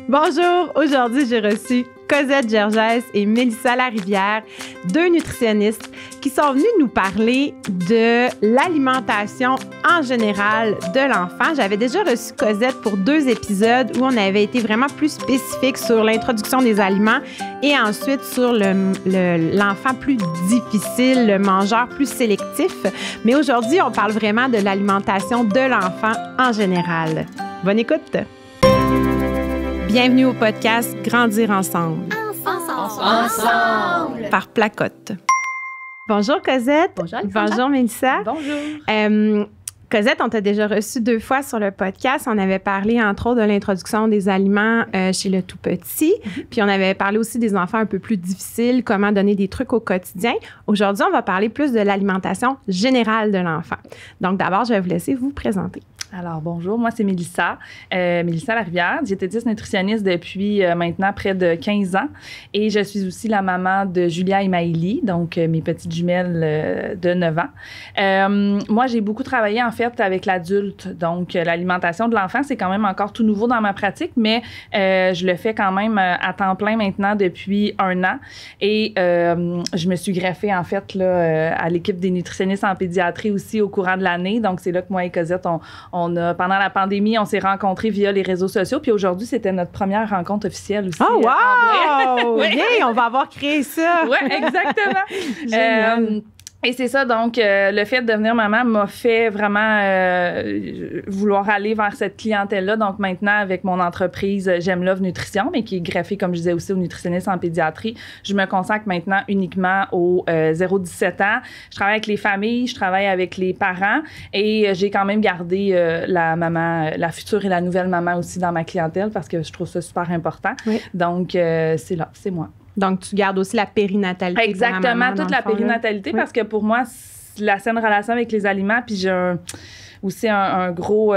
Bonjour, aujourd'hui j'ai reçu Cosette Gergès et Mélissa Larivière, deux nutritionnistes qui sont venues nous parler de l'alimentation en général de l'enfant. J'avais déjà reçu Cosette pour 2 épisodes où on avait été vraiment plus spécifique sur l'introduction des aliments et ensuite sur l'enfant plus difficile, le mangeur plus sélectif. Mais aujourd'hui, on parle vraiment de l'alimentation de l'enfant en général. Bonne écoute! Bienvenue au podcast Grandir ensemble. Ensemble! Par Placote. Bonjour Cosette. Bonjour Alexandra. Bonjour Mélissa. Bonjour. Cosette, on t'a déjà reçu 2 fois sur le podcast. On avait parlé, entre autres, de l'introduction des aliments chez le tout petit. Puis on avait parlé aussi des enfants un peu plus difficiles, comment donner des trucs au quotidien. Aujourd'hui, on va parler plus de l'alimentation générale de l'enfant. Donc d'abord, je vais vous laisser vous présenter. Alors, bonjour, moi, c'est Mélissa. Mélissa Larivière, diététiste nutritionniste depuis maintenant près de 15 ans. Et je suis aussi la maman de Julia et Maëlie, donc mes petites jumelles de 9 ans. Moi, j'ai beaucoup travaillé, en fait, avec l'adulte. Donc, l'alimentation de l'enfant, c'est quand même encore tout nouveau dans ma pratique, mais je le fais quand même à temps plein maintenant depuis 1 an. Et je me suis greffée, en fait, là, à l'équipe des nutritionnistes en pédiatrie aussi au courant de l'année. Donc, c'est là que moi et Cosette, pendant la pandémie, on s'est rencontrés via les réseaux sociaux. Puis aujourd'hui, c'était notre première rencontre officielle aussi. Oh, wow! Ouais. Bien, on va avoir créé ça. Oui, exactement. Et c'est ça, donc, le fait de devenir maman m'a fait vraiment vouloir aller vers cette clientèle-là. Donc, maintenant, avec mon entreprise J'aime Love Nutrition, mais qui est greffée, comme je disais aussi, aux nutritionnistes en pédiatrie, je me consacre maintenant uniquement aux 0-17 ans. Je travaille avec les familles, je travaille avec les parents et j'ai quand même gardé la maman, la future et la nouvelle maman aussi dans ma clientèle parce que je trouve ça super important. Oui. Donc, c'est moi. Donc, tu gardes aussi la périnatalité. Exactement, toute la périnatalité, oui. Parce que pour moi, la saine relation avec les aliments, puis j'ai aussi un gros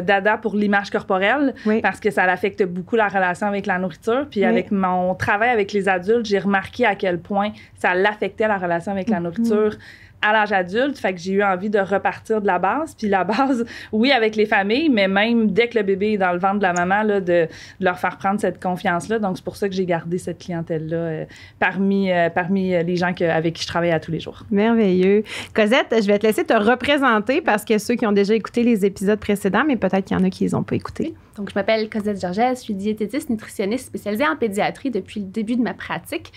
dada pour l'image corporelle, oui. Parce que ça affecte beaucoup la relation avec la nourriture. Puis avec mon travail avec les adultes, j'ai remarqué à quel point ça l'affectait la relation avec la nourriture à l'âge adulte, fait que j'ai eu envie de repartir de la base. Puis la base, oui, avec les familles, mais même dès que le bébé est dans le ventre de la maman, là, de leur faire prendre cette confiance-là. Donc, c'est pour ça que j'ai gardé cette clientèle-là parmi les gens avec qui je travaille à tous les jours. Merveilleux. Cosette, je vais te laisser te représenter parce que ceux qui ont déjà écouté les épisodes précédents, mais peut-être qu'il y en a qui les ont pas écoutés. Donc, je m'appelle Cosette Gergès, je suis diététiste nutritionniste spécialisée en pédiatrie depuis le début de ma pratique.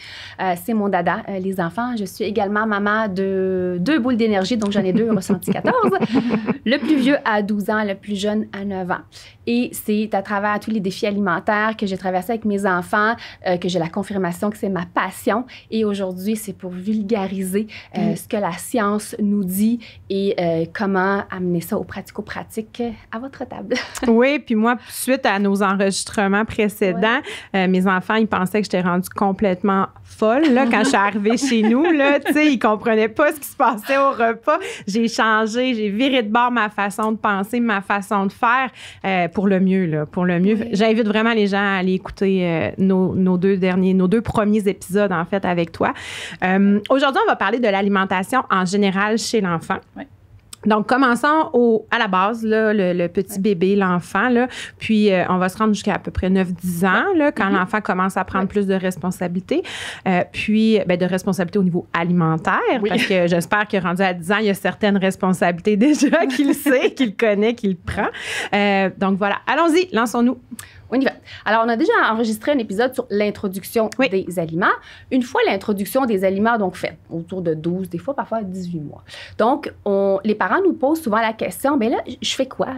C'est mon dada, les enfants. Je suis également maman de 2 boules d'énergie, donc j'en ai 2 ressentis 14. Le plus vieux à 12 ans, le plus jeune à 9 ans. Et c'est à travers tous les défis alimentaires que j'ai traversé avec mes enfants que j'ai la confirmation que c'est ma passion. Et aujourd'hui, c'est pour vulgariser ce que la science nous dit et comment amener ça au pratico-pratique à votre table. Oui, puis moi, suite à nos enregistrements précédents, mes enfants, ils pensaient que j'étais rendue complètement folle. Là, quand je suis arrivée chez nous, là, tu sais, ils comprenaient pas ce qui se passait au repas. J'ai changé, j'ai viré de bord ma façon de penser, ma façon de faire pour le mieux, là, pour le mieux. Oui. J'invite vraiment les gens à aller écouter nos 2 premiers épisodes, en fait, avec toi. Aujourd'hui, on va parler de l'alimentation en général chez l'enfant. Oui. Donc, commençons à la base, là, le petit bébé, l'enfant, là, puis on va se rendre jusqu'à peu près 9-10 ans, là, quand l'enfant commence à prendre plus de responsabilités, puis de responsabilités au niveau alimentaire, parce que j'espère que rendu à 10 ans, il y a certaines responsabilités déjà qu'il sait, qu'il connaît, qu'il prend. Donc, voilà. Allons-y, lançons-nous. On y va. Alors, on a déjà enregistré un épisode sur l'introduction des aliments. Une fois l'introduction des aliments, donc faite autour de 12, des fois parfois 18 mois. Donc, les parents nous posent souvent la question, bien là, je fais quoi?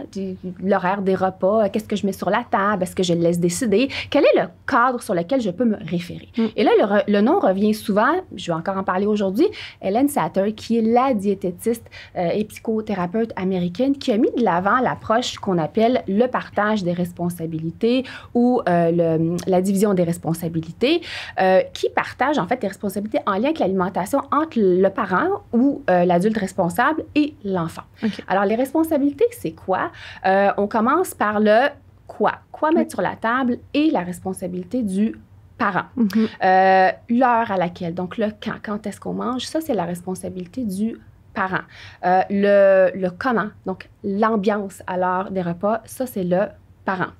L'horaire des repas, qu'est-ce que je mets sur la table? Est-ce que je le laisse décider? Quel est le cadre sur lequel je peux me référer? Et là, le nom revient souvent, je vais encore en parler aujourd'hui, Hélène Satter, qui est la diététiste et psychothérapeute américaine, qui a mis de l'avant l'approche qu'on appelle le partage des responsabilités ou la division des responsabilités, qui partage en fait des responsabilités en lien avec l'alimentation entre le parent ou l'adulte responsable et l'enfant. Okay. Alors, les responsabilités, c'est quoi? On commence par le quoi. Quoi mettre sur la table et la responsabilité du parent. L'heure à laquelle, donc le quand est-ce qu'on mange, ça, c'est la responsabilité du parent. Le comment, donc l'ambiance à l'heure des repas, ça, c'est le parent.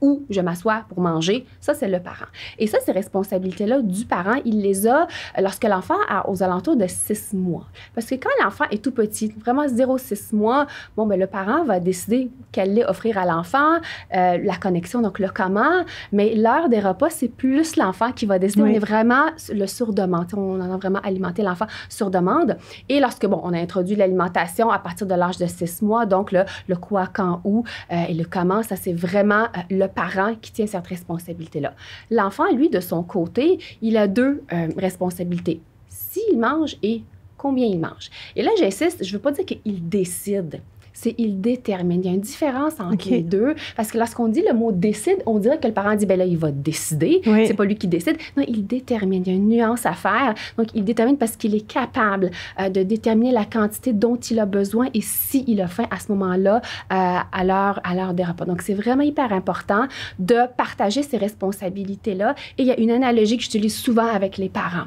où je m'assois pour manger, ça, c'est le parent. Et ça, ces responsabilités-là du parent, il les a lorsque l'enfant a aux alentours de 6 mois. Parce que quand l'enfant est tout petit, vraiment 0-6 mois, bon, ben, le parent va décider quel lait offrir à l'enfant, la connexion, donc le comment, mais l'heure des repas, c'est plus l'enfant qui va décider. Oui. On est vraiment le sur-demande. On en a vraiment alimenté l'enfant sur demande. Et lorsque, bon, on a introduit l'alimentation à partir de l'âge de 6 mois, donc le quoi, quand, où et le comment, ça, c'est vraiment le parent qui tient cette responsabilité-là. L'enfant, lui, de son côté, il a 2 responsabilités. S'il mange et combien il mange. Et là, j'insiste, je ne veux pas dire qu'il décide. C'est il détermine. Il y a une différence entre les deux. Parce que lorsqu'on dit le mot décide, on dirait que le parent dit, ben là, il va décider. Oui. C'est pas lui qui décide. Non, il détermine. Il y a une nuance à faire. Donc, il détermine parce qu'il est capable de déterminer la quantité dont il a besoin et s'il a faim à ce moment-là, à l'heure des repas. Donc, c'est vraiment hyper important de partager ces responsabilités-là. Et il y a une analogie que j'utilise souvent avec les parents.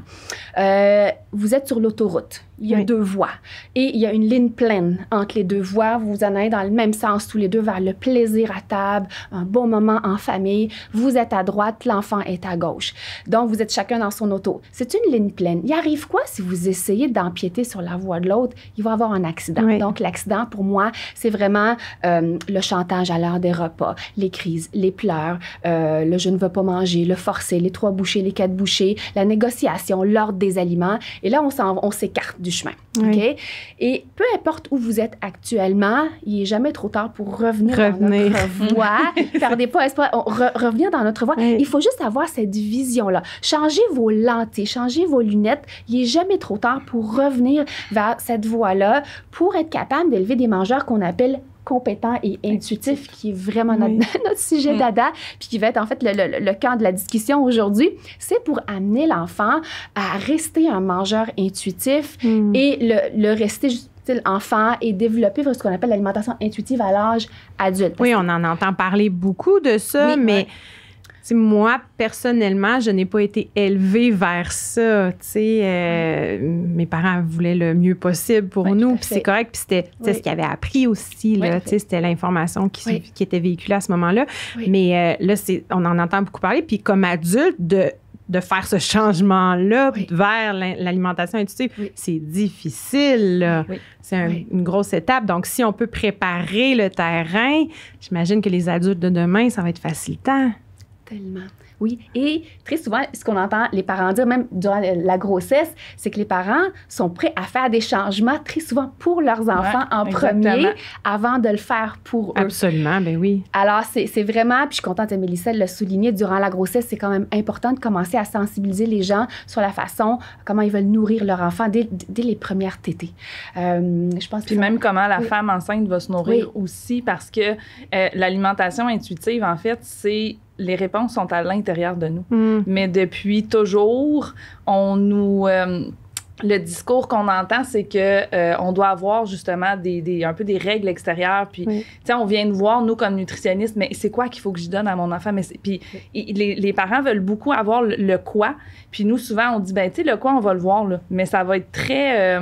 Vous êtes sur l'autoroute. Il y a 2 voies. Et il y a une ligne pleine entre les 2 voies. Vous en allez dans le même sens tous les deux vers le plaisir à table, un bon moment en famille. Vous êtes à droite, l'enfant est à gauche. Donc, vous êtes chacun dans son auto. C'est une ligne pleine. Il arrive quoi si vous essayez d'empiéter sur la voie de l'autre? Il va y avoir un accident. Oui. Donc, l'accident, pour moi, c'est vraiment le chantage à l'heure des repas, les crises, les pleurs, le « je ne veux pas manger », le forcer, les 3 bouchées, les 4 bouchées, la négociation, l'ordre des aliments. Et là, on s'écarte du chemin. Oui. OK? Et peu importe où vous êtes actuellement, il n'est jamais trop tard pour revenir dans notre voie. Perdez pas espoir. Revenir dans notre voie. Oui. Il faut juste avoir cette vision-là. Changez vos lentilles, changez vos lunettes. Il n'est jamais trop tard pour revenir vers cette voie-là pour être capable d'élever des mangeurs qu'on appelle compétent et intuitif, qui est vraiment notre sujet dada, puis qui va être en fait le cœur de la discussion aujourd'hui. C'est pour amener l'enfant à rester un mangeur intuitif et le rester juste enfant et développer ce qu'on appelle l'alimentation intuitive à l'âge adulte. Oui, on en entend parler beaucoup de ça, mais moi, personnellement, je n'ai pas été élevée vers ça. Mes parents voulaient le mieux possible pour nous, puis c'est correct, puis c'était ce qu'ils avaient appris aussi. Là, c'était l'information qui était véhiculée à ce moment-là. Oui. Mais là, on en entend beaucoup parler. Puis comme adulte, de faire ce changement-là vers l'alimentation intuitive, c'est difficile. Là. Oui. C'est une grosse étape. Donc, si on peut préparer le terrain, j'imagine que les adultes de demain, ça va être facilitant. Tellement. Oui. Et très souvent, ce qu'on entend les parents dire, même durant la grossesse, c'est que les parents sont prêts à faire des changements très souvent pour leurs enfants en premier avant de le faire pour eux. Absolument, bien oui. Alors, c'est vraiment, puis je suis contente que Mélissa l'a souligné, durant la grossesse, c'est quand même important de commencer à sensibiliser les gens sur la façon, comment ils veulent nourrir leur enfant dès les premières tétées. Je pense puis même comment la femme enceinte va se nourrir aussi, parce que l'alimentation intuitive, en fait, c'est... Les réponses sont à l'intérieur de nous. Mais depuis toujours, le discours qu'on entend, c'est que on doit avoir justement un peu des règles extérieures. Puis, on vient de voir, nous, comme nutritionnistes, mais c'est quoi qu'il faut que je donne à mon enfant? Puis, les parents veulent beaucoup avoir le quoi. Puis nous, souvent, on dit, le quoi, on va le voir, là. Mais ça va être très...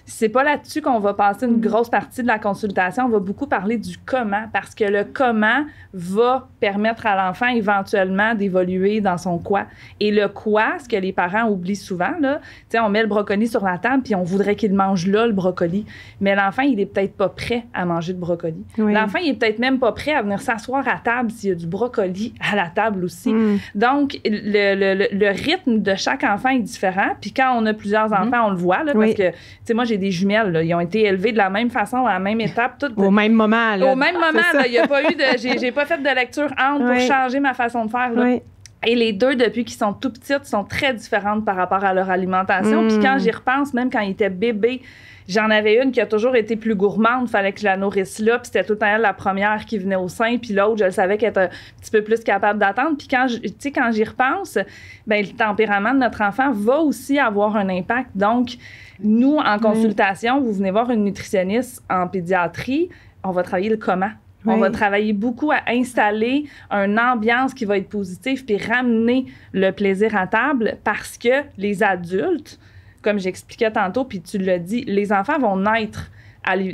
c'est pas là-dessus qu'on va passer une grosse partie de la consultation. On va beaucoup parler du comment, parce que le comment va permettre à l'enfant éventuellement d'évoluer dans son quoi. Et le quoi, ce que les parents oublient souvent, là, on met le brocoli sur la table puis on voudrait qu'il mange là, le brocoli. Mais l'enfant, il est peut-être pas prêt à manger de brocoli. Oui. L'enfant, il est peut-être même pas prêt à venir s'asseoir à table s'il y a du brocoli à la table aussi. Donc, le rythme de chaque enfant est différent. Puis quand on a plusieurs enfants, on le voit, là, parce que, moi, j'ai des jumelles, là, ils ont été élevés de la même façon, à la même étape. Au même moment, là. Au même moment, là. Il n'y a pas eu de... J'ai pas fait de lecture entre pour changer ma façon de faire, là. Oui. Et les deux, depuis qu'ils sont tout petites, sont très différentes par rapport à leur alimentation. Puis quand j'y repense, même quand ils étaient bébés, j'en avais une qui a toujours été plus gourmande. Il fallait que je la nourrisse là. Puis c'était tout le temps elle, la première qui venait au sein. Puis l'autre, je le savais qu'elle était un petit peu plus capable d'attendre. Puis quand j'y repense, le tempérament de notre enfant va aussi avoir un impact. Donc, nous, en consultation, vous venez voir une nutritionniste en pédiatrie, on va travailler le comment. On va travailler beaucoup à installer une ambiance qui va être positive puis ramener le plaisir à table, parce que les adultes, comme j'expliquais tantôt, puis tu l'as dit, les enfants vont naître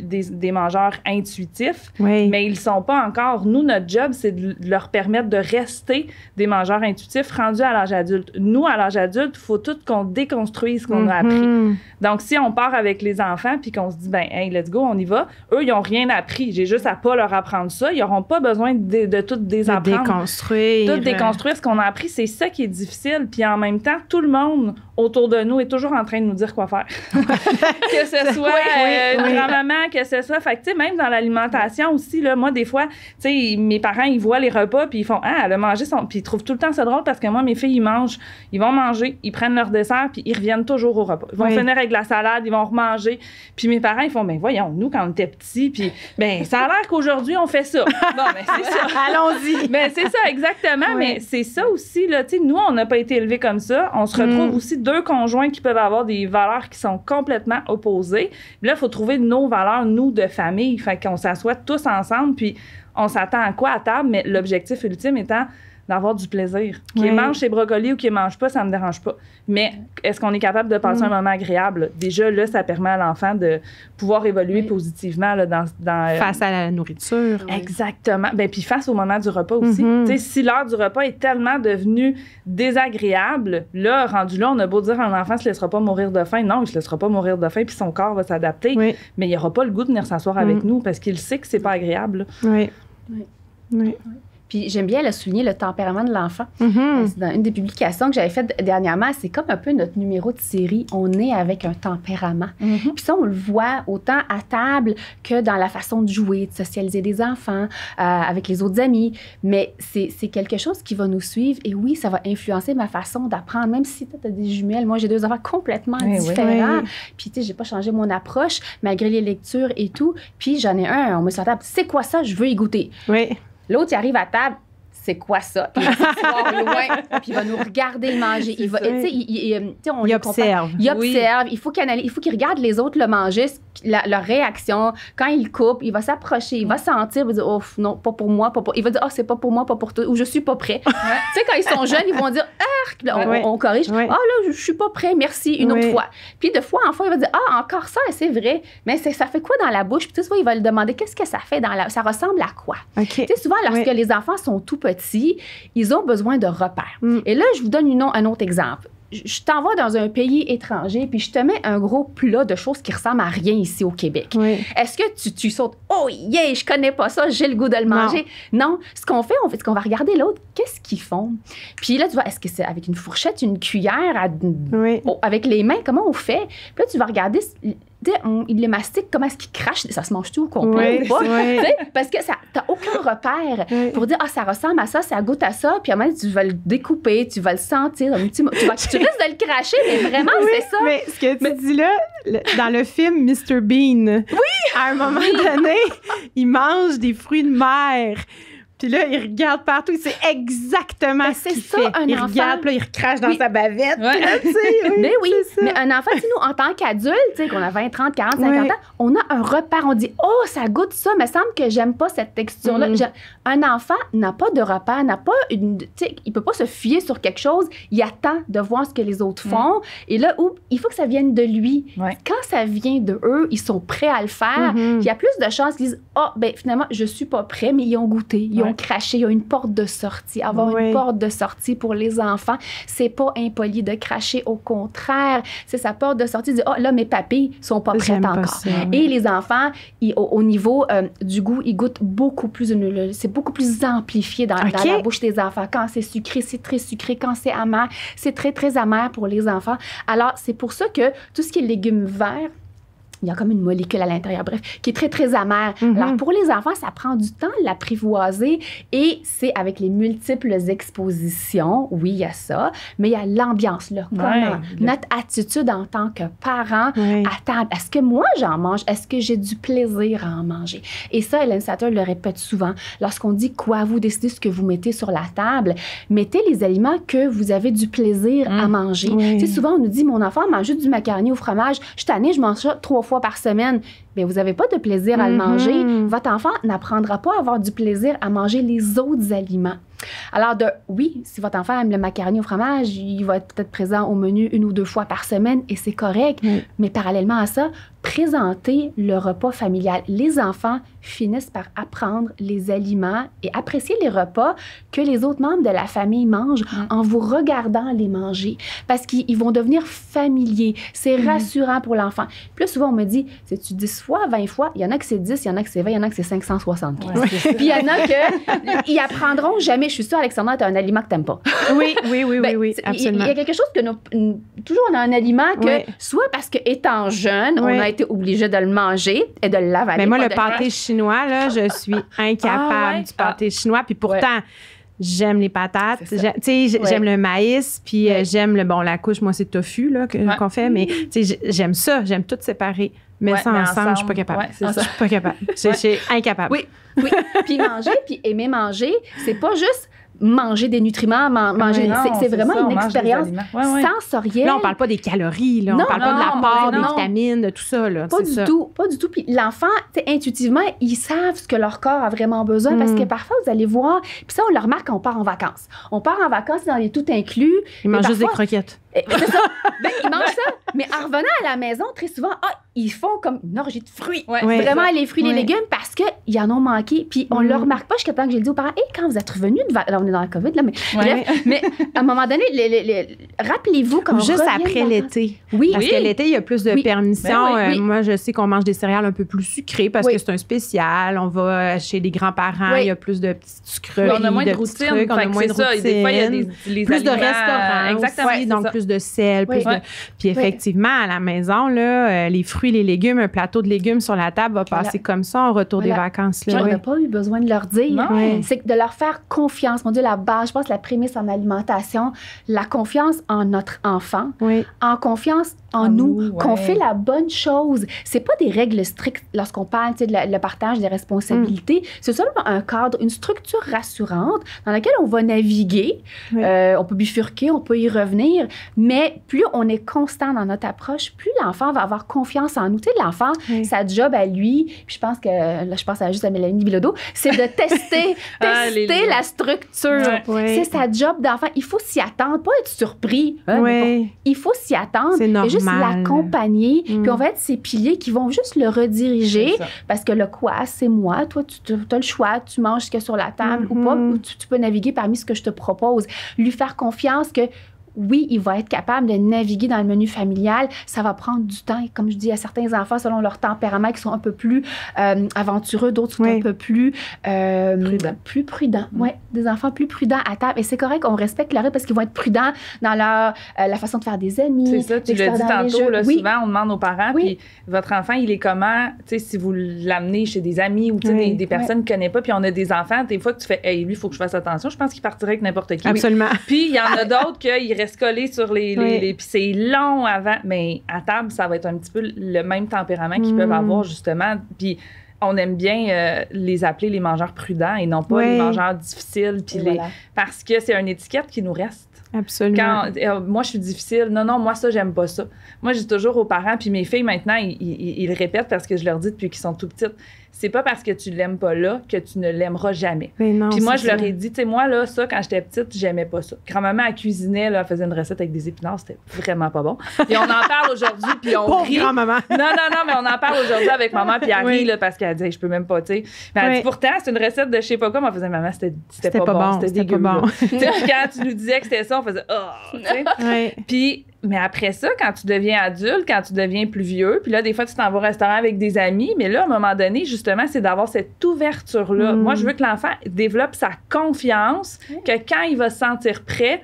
des mangeurs intuitifs, mais ils sont pas encore. Nous, notre job, c'est de leur permettre de rester des mangeurs intuitifs rendus à l'âge adulte. Nous, à l'âge adulte, il faut tout qu'on déconstruise ce qu'on a appris. Donc, si on part avec les enfants puis qu'on se dit, ben, hey, let's go, on y va, eux, ils n'ont rien appris. J'ai juste à pas leur apprendre ça. Ils n'auront pas besoin de tout désapprendre. Tout déconstruire ce qu'on a appris. C'est ça qui est difficile. Puis en même temps, tout le monde autour de nous est toujours en train de nous dire quoi faire. Que ce soit une grand-maman, que ce soit... Fait que, tu sais, même dans l'alimentation aussi, là, moi, des fois, tu sais, mes parents, ils voient les repas, puis ils font « Ah, elle a mangé son... » Puis ils trouvent tout le temps ça drôle parce que moi, mes filles, ils vont manger, ils prennent leur dessert, puis ils reviennent toujours au repas. Ils vont finir avec la salade, ils vont remanger. Puis mes parents, ils font « Ben voyons, nous, quand on était petits, puis ben ça a l'air qu'aujourd'hui, on fait ça. » Bon, ben c'est ça. Allons-y. Ben c'est ça, exactement. Mais c'est ça aussi, là, tu sais, nous, on n'a pas été élevés comme ça. On se retrouve aussi deux conjoints qui peuvent avoir des valeurs qui sont complètement opposées. Puis là, il faut trouver nos valeurs, nous, de famille. Fait qu'on s'assoit tous ensemble, puis on s'attend à quoi à table, mais l'objectif ultime étant d'avoir du plaisir. Qu'ils mangent ses brocolis ou qu'ils ne mangent pas, ça ne me dérange pas. Mais est-ce qu'on est capable de passer un moment agréable? Déjà, là, ça permet à l'enfant de pouvoir évoluer positivement là, face à la nourriture. Exactement. Ben, puis face au moment du repas aussi. Tu sais, si l'heure du repas est tellement devenue désagréable, là, rendu là, on a beau dire à un enfant ne se laissera pas mourir de faim. Non, il ne se laissera pas mourir de faim, puis son corps va s'adapter. Mais il n'aura pas le goût de venir s'asseoir avec nous parce qu'il sait que c'est pas agréable. Puis j'aime bien souligner le tempérament de l'enfant. C'est dans une des publications que j'avais faites dernièrement, c'est comme un peu notre numéro de série. On est avec un tempérament. Puis ça, on le voit autant à table que dans la façon de jouer, de socialiser des enfants, avec les autres amis. Mais c'est quelque chose qui va nous suivre. Et oui, ça va influencer ma façon d'apprendre. Même si tu as des jumelles, moi, j'ai deux enfants complètement différents. Puis tu sais, j'ai pas changé mon approche, malgré les lectures et tout. Puis j'en ai un, on me sur la table, c'est quoi ça? Je veux y goûter. L'autre, il arrive à table, c'est quoi ça? Puis il va s'asseoir loin, puis il va nous regarder manger. Il va, il observe. Il observe. Il faut qu'il regarde les autres le manger, leur réaction. Quand il coupe, il va s'approcher, il va sentir, il va dire, oh non, pas pour moi, pas pour... Il va dire, oh, c'est pas pour moi, pas pour toi, ou je suis pas prêt. Tu sais, quand ils sont jeunes, ils vont dire, on corrige. Ah là, je suis pas prêt, merci, une autre fois. Puis de fois en fois, il va dire, ah, encore ça, c'est vrai. Mais ça fait quoi dans la bouche? Puis tu sais, souvent, il va le demander, qu'est-ce que ça fait dans la... Ça ressemble à quoi? Tu sais, souvent, lorsque les enfants sont tout petits, ils ont besoin de repères. Et là, je vous donne un autre exemple. Je t'envoie dans un pays étranger, puis je te mets un gros plat de choses qui ressemblent à rien ici au Québec. Est-ce que tu sautes, oh yeah, je connais pas ça, j'ai le goût de le manger? Non. Ce qu'on fait, c'est qu'on va regarder l'autre, qu'est-ce qu'ils font? Puis là, tu vois, est-ce que c'est avec une fourchette, une cuillère, avec les mains, comment on fait? Puis là, tu vas regarder... il les mastique, comment est-ce qu'il crache? Ça se mange tout au complet ou pas? Parce que t'as aucun repère pour dire, ça ressemble à ça, ça goûte à ça, puis à un moment, tu vas le découper, tu vas le sentir, tu risques de le cracher, mais vraiment, c'est ça. Mais ce que tu dis là, dans le film Mr. Bean, à un moment donné, il mange des fruits de mer. Puis là, il regarde partout, il sait exactement ce qu'il fait. Il regarde, puis là, il recrache dans sa bavette. Là, mais mais un enfant, nous, en tant qu'adulte, qu'on a 20, 30, 40, 50 ans, on a un repère. On dit, oh, ça goûte ça, mais semble que j'aime pas cette texture-là. Un enfant n'a pas de repère, il peut pas se fier sur quelque chose. Il attend de voir ce que les autres font. Et là, il faut que ça vienne de lui. Quand ça vient de eux, ils sont prêts à le faire. Il y a plus de chances qu'ils disent, finalement, je suis pas prêt, mais ils ont goûté. Ils ont craché, il y a une porte de sortie. Avoir une porte de sortie pour les enfants, c'est pas impoli de cracher, au contraire, c'est sa porte de sortie de dire, là, mes papilles sont pas prêtes encore. Ça, Et les enfants, au niveau du goût, ils goûtent beaucoup plus, c'est beaucoup plus amplifié dans la bouche des enfants. Quand c'est sucré, c'est très sucré. Quand c'est amer, c'est très, très amer pour les enfants. Alors, c'est pour ça que tout ce qui est légumes verts, il y a comme une molécule à l'intérieur, bref, qui est très, très amère. Alors, pour les enfants, ça prend du temps de l'apprivoiser et c'est avec les multiples expositions, oui, il y a ça, mais il y a l'ambiance, là. Notre attitude en tant que parent à table. Est-ce que moi, j'en mange? Est-ce que j'ai du plaisir à en manger? Et ça, Hélène Satter le répète souvent. Lorsqu'on dit quoi, vous décidez ce que vous mettez sur la table, mettez les aliments que vous avez du plaisir à manger. Tu sais, souvent, on nous dit, mon enfant mange juste du macaroni au fromage. Je suis tannée, je mange ça 3 fois par semaine. Bien, vous n'avez pas de plaisir à le manger. Votre enfant n'apprendra pas à avoir du plaisir à manger les autres aliments. Alors, oui, si votre enfant aime le macaroni au fromage, il va être peut-être présent au menu 1 ou 2 fois par semaine et c'est correct. Mais parallèlement à ça, présenter le repas familial. Les enfants finissent par apprendre les aliments et apprécier les repas que les autres membres de la famille mangent en vous regardant les manger. Parce qu'ils vont devenir familiers. C'est rassurant pour l'enfant. Puis là, souvent, on me dit, c'est-tu 10 fois, 20 fois? Il y en a que c'est 10, il y en a que c'est 20, il y en a que c'est 575. Ouais, puis il y en a que ils apprendront jamais. Je suis sûre, Alexandra, tu as un aliment que tu n'aimes pas. Oui, absolument. Il y a quelque chose que toujours on a un aliment que, soit parce que étant jeune, on a été obligé de le manger et de l'avaler. Mais moi, le pâté chinois, là, je suis incapable du pâté chinois. Puis pourtant, j'aime les patates, j'aime le maïs, puis j'aime la couche, moi, c'est tofu là, qu'on fait, mais j'aime ça, j'aime tout séparer. Mais ça ensemble, je suis pas capable. Ouais, je suis pas capable. Je suis incapable. Oui. Puis manger, puis aimer manger, c'est pas juste manger des nutriments, manger. C'est vraiment une expérience sensorielle. Là, on parle pas des calories, là. On parle pas de l'apport, des vitamines, de tout ça, là. Pas du tout. Puis l'enfant, intuitivement, ils savent ce que leur corps a vraiment besoin parce que parfois, vous allez voir, puis ça, on le remarque quand on part en vacances. On part en vacances dans les tout inclus. Ils mangent juste des croquettes. C'est ça. Ils mangent ça. Mais en revenant à la maison, très souvent, ils font comme une orgie de fruits. Vraiment, les fruits, les légumes, parce qu'ils en ont manqué. Puis on ne le remarque pas jusqu'à temps que je le dis aux parents. Et quand vous êtes revenus là, on est dans la COVID, là, mais bref. Mais à un moment donné, rappelez-vous quand juste après l'été. Oui. Parce que l'été, il y a plus de permission. Moi, je sais qu'on mange des céréales un peu plus sucrées parce que c'est un spécial. On va chez les grands-parents, il y a plus de petites sucreries. On a moins de routine. On a moins de routine. Des fois, il y a les plus de restaurants. Exactement. Donc, plus de sel. Puis effectivement, à la maison, là, les fruits, les légumes, un plateau de légumes sur la table va passer comme ça au retour des vacances. Là. On n'a pas eu besoin de leur dire. C'est de leur faire confiance. Mon Dieu, la base, je pense, la prémisse en alimentation, la confiance en notre enfant, en confiance en nous, qu'on fait la bonne chose. C'est pas des règles strictes lorsqu'on parle de le partage des responsabilités. C'est seulement un cadre, une structure rassurante dans laquelle on va naviguer. On peut bifurquer, on peut y revenir, mais plus on est constant dans notre approche, plus l'enfant va avoir confiance en nous. Tu sais, l'enfant, sa job à lui, puis je pense que, là, je pense juste à Mélanie Bilodeau, c'est de tester la structure. C'est sa job d'enfant. Il faut s'y attendre, pas être surpris. Il faut s'y attendre. C'est normal. Juste l'accompagner, puis on va être ces piliers qui vont juste le rediriger, parce que le quoi, c'est moi. Toi, tu as le choix, tu manges ce qu'il y a sur la table ou pas, ou tu peux naviguer parmi ce que je te propose. Lui faire confiance que oui, il va être capable de naviguer dans le menu familial. Ça va prendre du temps. Et comme je dis à certains enfants, selon leur tempérament, qui sont un peu plus aventureux, d'autres sont un peu plus prudents. Des enfants plus prudents à table. Et c'est correct, on respecte leur rythme parce qu'ils vont être prudents dans la façon de faire des amis. C'est ça, tu l'as dit tantôt. Là, souvent, on demande aux parents, puis votre enfant, il est comment? Tu sais, si vous l'amenez chez des amis ou des personnes qu'il ne connaît pas, puis on a des enfants, des fois que tu fais, hey, lui, il faut que je fasse attention. Je pense qu'il partirait avec n'importe qui. Absolument. Puis il y en a d'autres qui restent collés sur les puis c'est long avant, mais à table, ça va être un petit peu le même tempérament qu'ils peuvent avoir, justement. Puis on aime bien les appeler les mangeurs prudents et non pas les mangeurs difficiles. Puis parce que c'est une étiquette qui nous reste. Absolument. Moi, je suis difficile. Non, moi, ça, j'aime pas ça. Moi, je dis toujours aux parents, puis mes filles, maintenant, ils le répètent parce que je leur dis depuis qu'ils sont tout petites. C'est pas parce que tu l'aimes pas là que tu ne l'aimeras jamais. Puis moi, je leur ai dit, tu sais, moi, là, ça, quand j'étais petite, j'aimais pas ça. Grand-maman, elle cuisinait, là, elle faisait une recette avec des épinards, c'était vraiment pas bon. Puis on en parle aujourd'hui, puis on rit. Grand-maman. Non, mais on en parle aujourd'hui avec maman, puis elle rit, là, parce qu'elle dit, je peux même pas, tu sais. Mais elle dit, pourtant, c'est une recette de je sais pas quoi, mais on faisait, maman, c'était pas bon, c'était dégueu. Bon. Quand tu nous disais que c'était ça, on faisait, tu sais. Puis, mais après ça, quand tu deviens adulte, quand tu deviens plus vieux, puis là, des fois, tu t'en vas au restaurant avec des amis, mais là, à un moment donné, justement, c'est d'avoir cette ouverture-là. Moi, je veux que l'enfant développe sa confiance, que quand il va se sentir prêt,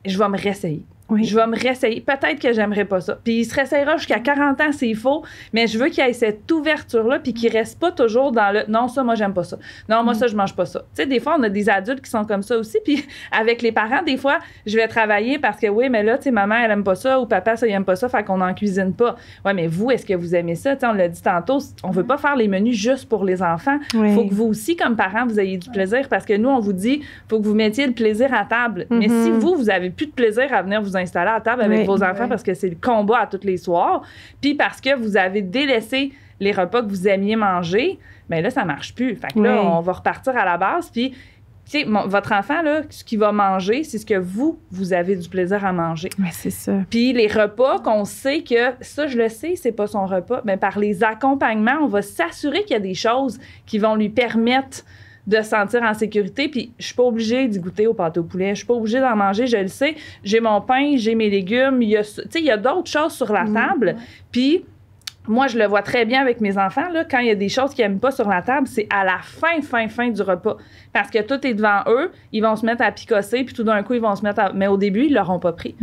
je vais me réessayer. Je vais me réessayer. Peut-être que j'aimerais pas ça. Puis il se réessayera jusqu'à 40 ans s'il faut, mais je veux qu'il y ait cette ouverture-là puis qu'il reste pas toujours dans le « non, ça, moi, j'aime pas ça. Non, moi, ça, je mange pas ça. » Tu sais, des fois, on a des adultes qui sont comme ça aussi. Puis avec les parents, des fois, je vais travailler parce que oui, mais là, tu sais, maman, elle aime pas ça ou papa, ça, il aime pas ça, fait qu'on n'en cuisine pas. Ouais, mais vous, est-ce que vous aimez ça? Tu sais, on l'a dit tantôt, on veut pas faire les menus juste pour les enfants. Faut que vous aussi, comme parents, vous ayez du plaisir parce que nous, on vous dit, faut que vous mettiez le plaisir à table. Mais si vous avez plus de plaisir à venir vous installer à table avec vos enfants parce que c'est le combat à tous les soirs, puis parce que vous avez délaissé les repas que vous aimiez manger, bien là, ça marche plus. Fait que là, on va repartir à la base, puis tu sais, votre enfant, là, ce qu'il va manger, c'est ce que vous avez du plaisir à manger. Ouais, c'est ça. Puis les repas qu'on sait que, ça, je le sais, c'est pas son repas, mais par les accompagnements, on va s'assurer qu'il y a des choses qui vont lui permettre de se sentir en sécurité. Puis je suis pas obligée d'y goûter au pâté au poulet. Je suis pas obligée d'en manger, je le sais. J'ai mon pain, j'ai mes légumes. Il y a d'autres choses sur la table. Puis moi, je le vois très bien avec mes enfants, là, quand il y a des choses qu'ils n'aiment pas sur la table, c'est à la fin du repas. Parce que tout est devant eux, ils vont se mettre à picosser, puis tout d'un coup, ils vont se mettre à... Mais au début, ils ne l'auront pas pris.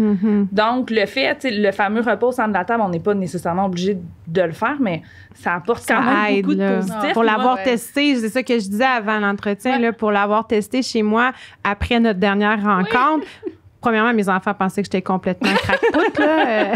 Donc, le fait, le fameux repas au centre de la table, on n'est pas nécessairement obligé de le faire, mais ça apporte quand même beaucoup de positif. Pour l'avoir testé, c'est ça que je disais avant l'entretien, là, pour l'avoir testé chez moi, après notre dernière rencontre, premièrement, mes enfants pensaient que j'étais complètement crackpout, là.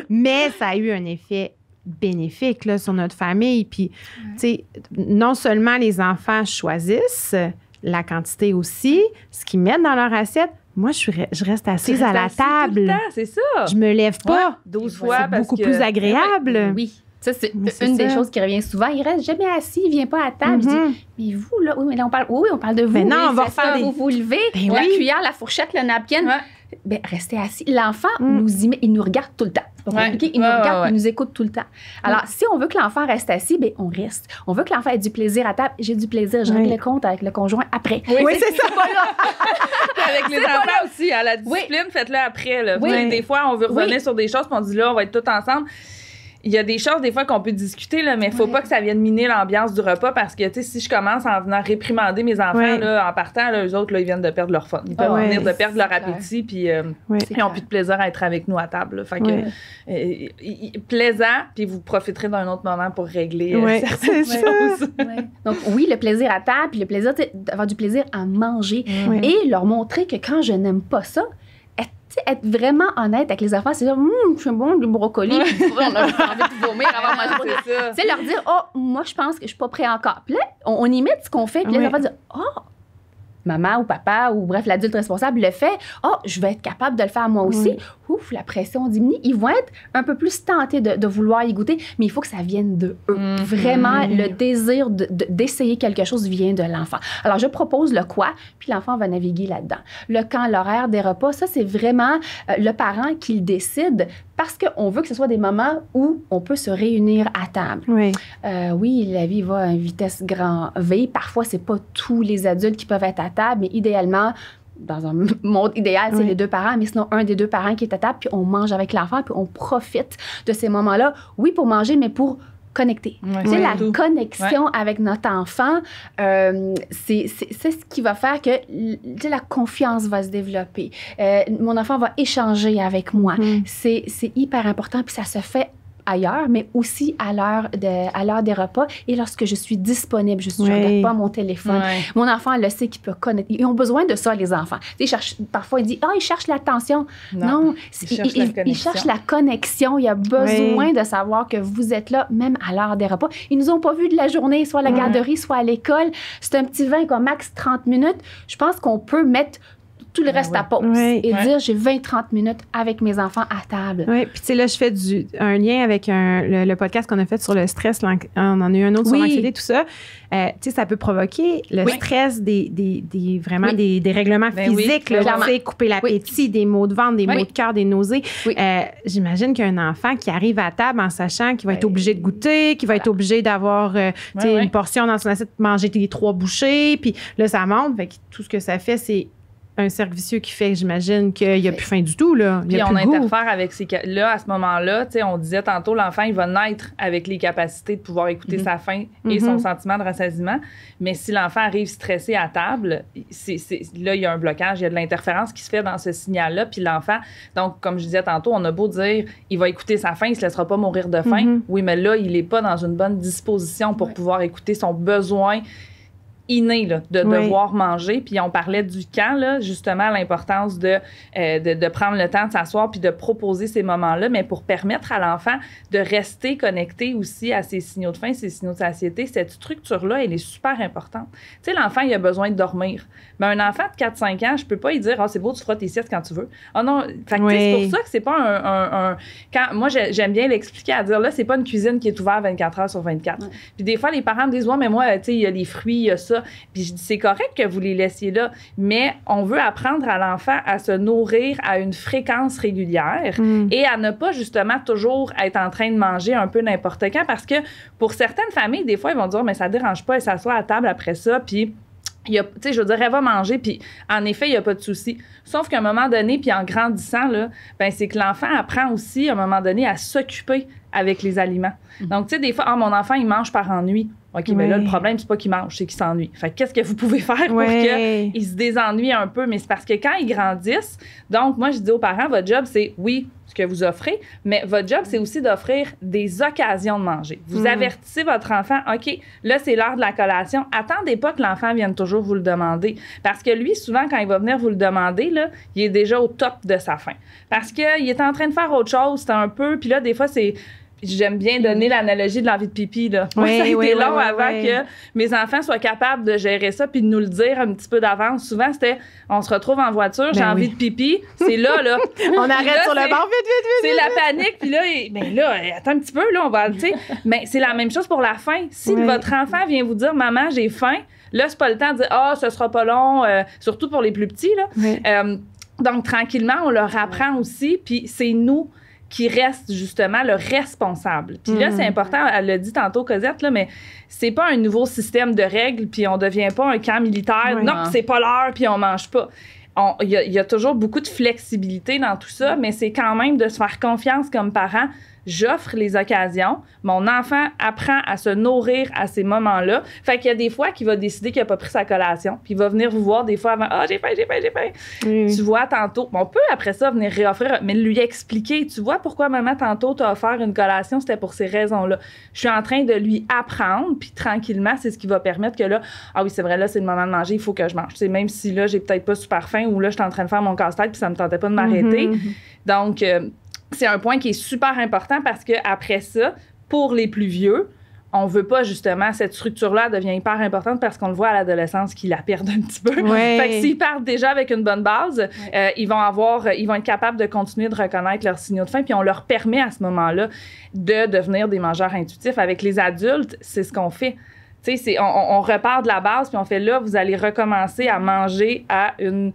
Mais ça a eu un effet bénéfique là, sur notre famille. Puis, tu sais, non seulement les enfants choisissent la quantité aussi, ce qu'ils mettent dans leur assiette. Moi, je reste assise à la table. Tout le temps, c'est ça. Je me lève pas. 12 fois. C'est beaucoup plus agréable. Oui. Ça, c'est une des choses qui revient souvent. Il reste jamais assis, il vient pas à table. Je dis, mais vous, là, oui, mais là, on parle de vous. Mais non, on va faire des... Vous vous levez, la cuillère, la fourchette, le napkin. Ben, restez assis. L'enfant il nous regarde tout le temps. Il nous regarde, il nous écoute tout le temps. Alors, si on veut que l'enfant reste assis, ben, on reste. On veut que l'enfant ait du plaisir à table. J'ai du plaisir, je règle le compte avec le conjoint après. Oui, c'est ça. Avec les enfants aussi, à la discipline, faites-le après. Là. Des fois, on veut revenir sur des choses, puis on dit là, on va être tous ensemble. Il y a des choses, des fois, qu'on peut discuter, là, mais il ne faut pas que ça vienne miner l'ambiance du repas parce que, tu sais, si je commence en venant réprimander mes enfants, là, en partant, là, eux autres, là, ils viennent de perdre leur fun. Ils peuvent venir de perdre leur appétit, puis ils n'ont plus de plaisir à être avec nous à table. Là. Fait que, plaisant, puis vous profiterez d'un autre moment pour régler certaines choses. Donc, oui, le plaisir à table, puis le plaisir d'avoir du plaisir à manger et leur montrer que quand je n'aime pas ça, être vraiment honnête avec les enfants, c'est dire, je suis bon du brocoli, puis on a envie de vomir avant de manger. C'est leur dire, moi, je pense que je suis pas prêt encore. Puis là, on imite ce qu'on fait, puis les enfants disent, maman ou papa ou bref, l'adulte responsable le fait, je vais être capable de le faire moi aussi. Ouf, la pression diminue. Ils vont être un peu plus tentés de vouloir y goûter, mais il faut que ça vienne de eux. Vraiment, le désir d'essayer quelque chose vient de l'enfant. Alors, je propose le quoi, puis l'enfant va naviguer là-dedans. Le quand, l'horaire des repas, ça, c'est vraiment le parent qui le décide parce qu'on veut que ce soit des moments où on peut se réunir à table. Oui, la vie va à une vitesse grand V. Parfois, c'est pas tous les adultes qui peuvent être à table, mais idéalement, dans un monde idéal, c'est les deux parents, mais sinon, un des deux parents qui est à table, puis on mange avec l'enfant, puis on profite de ces moments-là. Oui, pour manger, mais pour connecter. La connexion avec notre enfant, c'est ce qui va faire que la confiance va se développer. Mon enfant va échanger avec moi. C'est hyper important, puis ça se fait ailleurs, mais aussi à l'heure des repas et lorsque je suis disponible, je ne regarde pas mon téléphone. Mon enfant le sait qu'il peut connecter. Ils ont besoin de ça, les enfants. Parfois, ils disent « ils cherchent l'attention ». Non, ils cherchent la connexion. Il a besoin de savoir que vous êtes là, même à l'heure des repas. Ils nous ont pas vus de la journée, soit à la garderie, soit à l'école. C'est un petit 20, max 30 minutes. Je pense qu'on peut mettre tout le reste à pause et dire j'ai 20-30 minutes avec mes enfants à table. Oui, puis tu sais, là, je fais un lien avec le podcast qu'on a fait sur le stress. Là, on en a eu un autre sur l'anxiété, tout ça. Tu sais, ça peut provoquer le stress vraiment des règlements physiques. Tu sais, couper l'appétit, des maux de ventre, des maux de cœur, des nausées. J'imagine qu'un enfant qui arrive à table en sachant qu'il va être obligé de goûter, qu'il va être obligé d'avoir une portion dans son assiette, manger les 3 bouchées, puis là, ça monte. Fait que tout ce que ça fait, c'est un cercle vicieux qui fait, j'imagine, qu'il n'y a plus faim du tout. Là. Puis on interfère avec ces... Là, à ce moment-là, on disait tantôt, l'enfant, il va naître avec les capacités de pouvoir écouter sa faim et son sentiment de rassasiement. Mais si l'enfant arrive stressé à table, là, il y a un blocage, il y a de l'interférence qui se fait dans ce signal-là. Puis l'enfant, donc, comme je disais tantôt, on a beau dire, il va écouter sa faim, il ne se laissera pas mourir de faim. Oui, mais là, il n'est pas dans une bonne disposition pour pouvoir écouter son besoin inné là, de devoir manger. Puis on parlait du quand, là, justement, l'importance de prendre le temps de s'asseoir puis de proposer ces moments-là, mais pour permettre à l'enfant de rester connecté aussi à ses signaux de faim, ses signaux de satiété. Cette structure-là, elle est super importante. Tu sais, l'enfant, il a besoin de dormir. Mais un enfant de 4-5 ans, je peux pas lui dire « Ah, c'est beau, tu feras tes siestes quand tu veux. » Ah non, fait que c'est pour ça que c'est pas quand, moi, j'aime bien l'expliquer à dire, là, c'est pas une cuisine qui est ouverte 24 heures sur 24. Puis des fois, les parents me disent « Ouais, mais moi, tu sais, il y a les fruits, il y a ça. » ça. Puis je dis, c'est correct que vous les laissiez là, mais on veut apprendre à l'enfant à se nourrir à une fréquence régulière et à ne pas justement toujours être en train de manger un peu n'importe quand, parce que pour certaines familles, des fois, ils vont dire, mais ça dérange pas, elle s'assoit à table après ça, puis tu sais, je veux dire, elle va manger, puis en effet, il n'y a pas de souci. Sauf qu'à un moment donné, puis en grandissant, là, ben, c'est que l'enfant apprend aussi, à un moment donné, à s'occuper avec les aliments. Donc, tu sais, des fois, mon enfant, il mange par ennui. OK, mais là, le problème, c'est pas qu'il mange, c'est qu'il s'ennuie. Fait que qu'est-ce que vous pouvez faire pour qu'il se désennuie un peu? Mais c'est parce que quand ils grandissent, donc, moi, je dis aux parents, votre job, c'est, oui, ce que vous offrez, mais votre job, c'est aussi d'offrir des occasions de manger. Vous avertissez votre enfant, OK, là, c'est l'heure de la collation. Attendez pas que l'enfant vienne toujours vous le demander. Parce que lui, souvent, quand il va venir vous le demander, là, il est déjà au top de sa faim. Parce qu'il est en train de faire autre chose, c'est un peu, puis là, des fois, c'est... J'aime bien donner l'analogie de l'envie de pipi. Là. Moi, ça a été long avant que mes enfants soient capables de gérer ça puis de nous le dire un petit peu d'avance. Souvent, c'était, on se retrouve en voiture, j'ai envie de pipi. C'est là. On arrête sur le bord, vite. C'est la panique. Puis là, attends un petit peu, là, on va, tu sais. Mais c'est la même chose pour la faim. Si votre enfant vient vous dire, maman, j'ai faim, là, c'est pas le temps de dire, ce sera pas long, surtout pour les plus petits, là. Donc, tranquillement, on leur apprend aussi, puis c'est nous qui reste justement le responsable. Puis là, c'est important, elle l'a dit tantôt, Cosette, là, mais c'est pas un nouveau système de règles, puis on devient pas un camp militaire. Non, c'est pas l'heure, puis on mange pas. Il y a toujours beaucoup de flexibilité dans tout ça, mais c'est quand même de se faire confiance comme parent. J'offre les occasions. Mon enfant apprend à se nourrir à ces moments-là. Fait qu'il y a des fois qu'il va décider qu'il n'a pas pris sa collation. Puis il va venir vous voir des fois avant. J'ai faim. Tu vois, tantôt. On peut après ça venir réoffrir, mais lui expliquer. Tu vois pourquoi maman, tantôt, t'a offert une collation? C'était pour ces raisons-là. Je suis en train de lui apprendre. Puis tranquillement, c'est ce qui va permettre que là, oui, c'est vrai, là, c'est le moment de manger. Il faut que je mange. Tu sais, même si là, j'ai peut-être pas super faim ou là, je suis en train de faire mon casse-tête puis ça me tentait pas de m'arrêter. Donc, c'est un point qui est super important parce qu'après ça, pour les plus vieux, on veut pas justement, cette structure-là devient hyper importante parce qu'on le voit à l'adolescence qu'ils la perdent un petit peu. Fait que s'ils partent déjà avec une bonne base, ils vont être capables de continuer de reconnaître leurs signaux de faim, puis on leur permet à ce moment-là de devenir des mangeurs intuitifs. Avec les adultes, c'est ce qu'on fait. Tu sais, on repart de la base, puis on fait là, vous allez recommencer à manger à une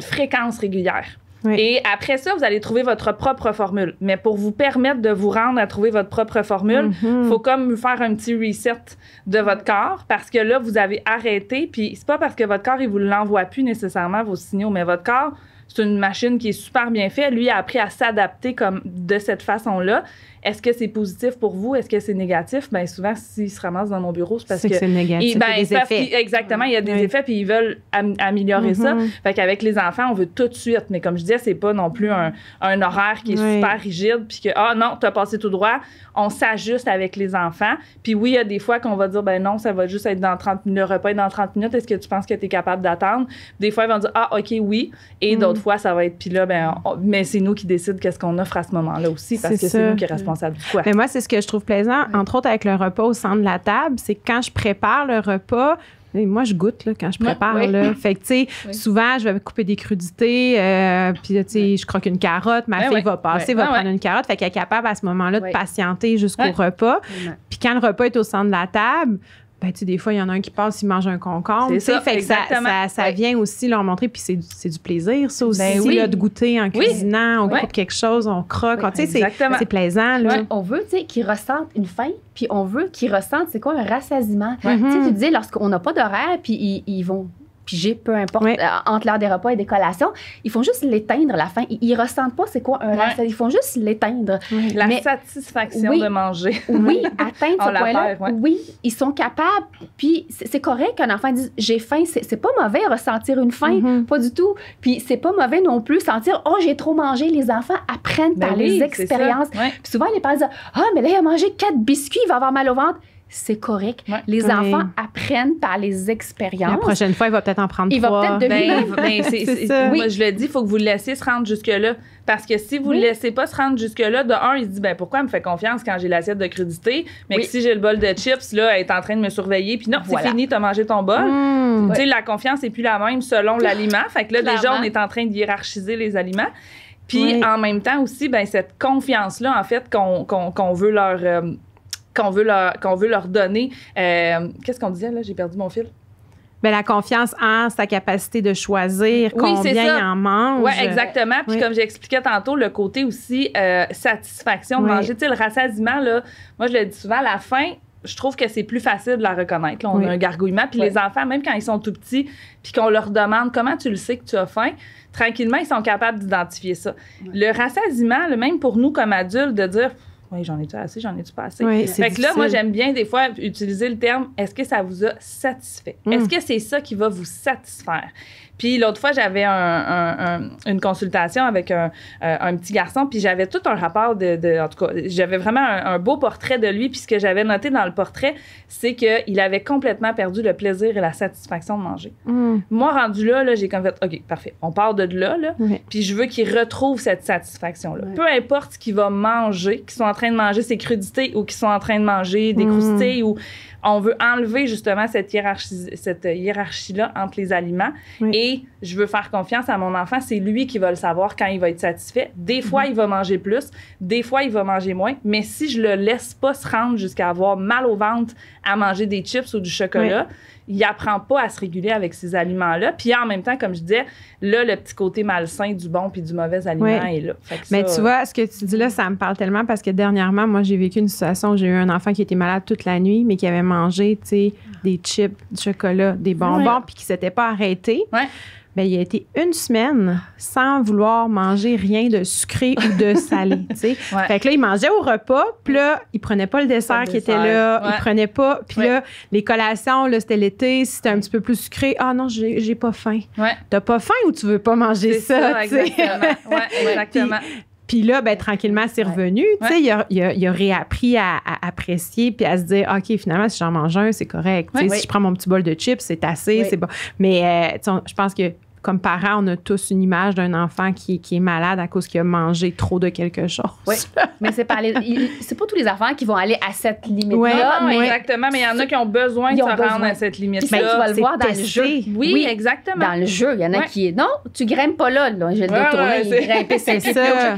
fréquence régulière. Et après ça, vous allez trouver votre propre formule. Mais pour vous permettre de vous rendre à trouver votre propre formule, il faut comme faire un petit reset de votre corps parce que là, vous avez arrêté. Puis c'est pas parce que votre corps, il vous l'envoie plus nécessairement, vos signaux, mais votre corps, c'est une machine qui est super bien faite. Lui, il a appris à s'adapter comme de cette façon-là. Est-ce que c'est positif pour vous? Est-ce que c'est négatif? Bien, souvent, s'ils se ramassent dans mon bureau, c'est parce que c'est négatif. Il y a des effets. Exactement, il y a des effets, puis ils veulent améliorer ça. Fait qu'avec les enfants, on veut tout de suite. Mais comme je disais, c'est pas non plus un horaire qui est super rigide, puis que, non, t'as passé tout droit. On s'ajuste avec les enfants. Puis oui, il y a des fois qu'on va dire, ben non, ça va juste être dans 30 minutes, le repas est dans 30 minutes. Est-ce que tu penses que tu es capable d'attendre? Des fois, ils vont dire, OK, oui. Et d'autres fois, ça va être, puis là, mais c'est nous qui décident qu'est-ce qu'on offre à ce moment-là aussi, parce que c'est nous qui est responsable du quoi. Mais moi, c'est ce que je trouve plaisant, entre autres avec le repas au centre de la table, c'est que quand je prépare le repas, moi, je goûte là, quand je prépare. Là. Fait que, tu sais, souvent, je vais couper des crudités, puis, tu sais, je croque une carotte. Ma fille va passer, va prendre une carotte. Fait qu'elle est capable à ce moment-là de patienter jusqu'au repas. Puis quand le repas est au centre de la table, ben, tu sais, des fois, il y en a un qui passe, il mange un concombre. C'est ça, fait que ça vient aussi leur montrer. Puis c'est du plaisir, ça aussi, là, de goûter en cuisinant. On coupe quelque chose, on croque. Tu sais, c'est plaisant. Là. On veut, tu sais, qu'ils ressentent une faim, puis on veut qu'ils ressentent, c'est quoi, un rassasiement. Tu sais, tu disais, lorsqu'on n'a pas d'horaire, puis ils vont piger, peu importe, entre l'heure des repas et des collations, ils font juste l'éteindre, la faim. Ils ressentent pas c'est quoi un rassasiement. Ils font juste l'éteindre. La satisfaction de manger. Oui, atteindre ce point-là. Oui, ils sont capables. Puis c'est correct qu'un enfant dise « j'ai faim ». C'est pas mauvais ressentir une faim, pas du tout. Puis c'est pas mauvais non plus sentir « oh, j'ai trop mangé ». Les enfants apprennent par les expériences. Puis souvent, les parents disent « ah, mais là, il a mangé 4 biscuits, il va avoir mal au ventre ». C'est correct. Les enfants apprennent par les expériences. La prochaine fois, il va peut-être en prendre 3. Il va peut-être devenir. C'est ça. Moi, je le dis, il faut que vous le laissiez se rendre jusque-là. Parce que si vous ne le laissez pas se rendre jusque-là, de un, il se dit, ben pourquoi elle me fait confiance quand j'ai l'assiette de crudité, mais que si j'ai le bol de chips, là, elle est en train de me surveiller, puis non, c'est fini, t'as mangé ton bol. Tu sais, la confiance n'est plus la même selon l'aliment. Fait que là, déjà, on est en train de hiérarchiser les aliments. Puis en même temps aussi, ben cette confiance-là, en fait, qu'on veut leur... qu'on veut leur donner. Qu'est-ce qu'on disait, là? J'ai perdu mon fil. Ben, la confiance en sa capacité de choisir combien il en mange. Oui, exactement. Puis comme j'expliquais tantôt, le côté aussi satisfaction de manger. Tu sais, le rassasiement, là, moi, je le dis souvent, à la fin, je trouve que c'est plus facile de la reconnaître. Là, on a un gargouillement. Puis les enfants, même quand ils sont tout petits, puis qu'on leur demande comment tu le sais que tu as faim, tranquillement, ils sont capables d'identifier ça. Le rassasiement, même pour nous comme adultes, de dire... Oui, j'en ai-tu assez, j'en ai-tu pas assez? Oui, fait que là, moi, j'aime bien des fois utiliser le terme « est-ce que ça vous a satisfait? Est-ce que c'est ça qui va vous satisfaire? » Puis l'autre fois, j'avais une consultation avec un petit garçon, puis j'avais tout un rapport en tout cas, j'avais vraiment un beau portrait de lui, puis ce que j'avais noté dans le portrait, c'est qu'il avait complètement perdu le plaisir et la satisfaction de manger. Moi, rendu là, j'ai comme fait, OK, parfait, on part de là, puis je veux qu'il retrouve cette satisfaction-là. Peu importe ce qu'il va manger, qu'ils sont en train de manger ses crudités ou qu'ils sont en train de manger des croustilles ou... On veut enlever justement cette hiérarchie-là entre les aliments et je veux faire confiance à mon enfant. C'est lui qui va le savoir quand il va être satisfait. Des fois, il va manger plus, des fois, il va manger moins. Mais si je le laisse pas se rendre jusqu'à avoir mal au ventre à manger des chips ou du chocolat, il apprend pas à se réguler avec ces aliments-là. Puis en même temps, comme je disais, là, le petit côté malsain du bon puis du mauvais aliment est là. Fait que mais tu vois, ce que tu dis là, ça me parle tellement parce que dernièrement, moi, j'ai vécu une situation où j'ai eu un enfant qui était malade toute la nuit, mais qui avait mangé, tu sais, des chips, du chocolat, des bonbons, puis qui s'était pas arrêté. Bien, il a été une semaine sans vouloir manger rien de sucré ou de salé, tu sais. Fait que là, il mangeait au repas, puis là, il prenait pas le dessert qui était là, il prenait pas, puis là, les collations, là, c'était l'été, si c'était un petit peu plus sucré, ah non, j'ai pas faim. T'as pas faim ou tu veux pas manger ça, tu sais? Exactement. Puis là, ben, tranquillement, c'est revenu. Tu sais, il a réappris à apprécier puis à se dire, OK, finalement, si j'en mange un, c'est correct. Tu sais, si je prends mon petit bol de chips, c'est assez, c'est bon. Mais je pense que comme parents, on a tous une image d'un enfant qui est malade à cause qu'il a mangé trop de quelque chose. Mais c'est pas tous les enfants qui vont aller à cette limite-là. Exactement, mais il y en a qui ont besoin de se rendre à cette limite-là. Mais tu vas le voir dans le jeu. Oui, exactement. Dans le jeu, il y en a qui est non, tu grimpes pas là. Je vais le tourner, il grimpe, c'est ça.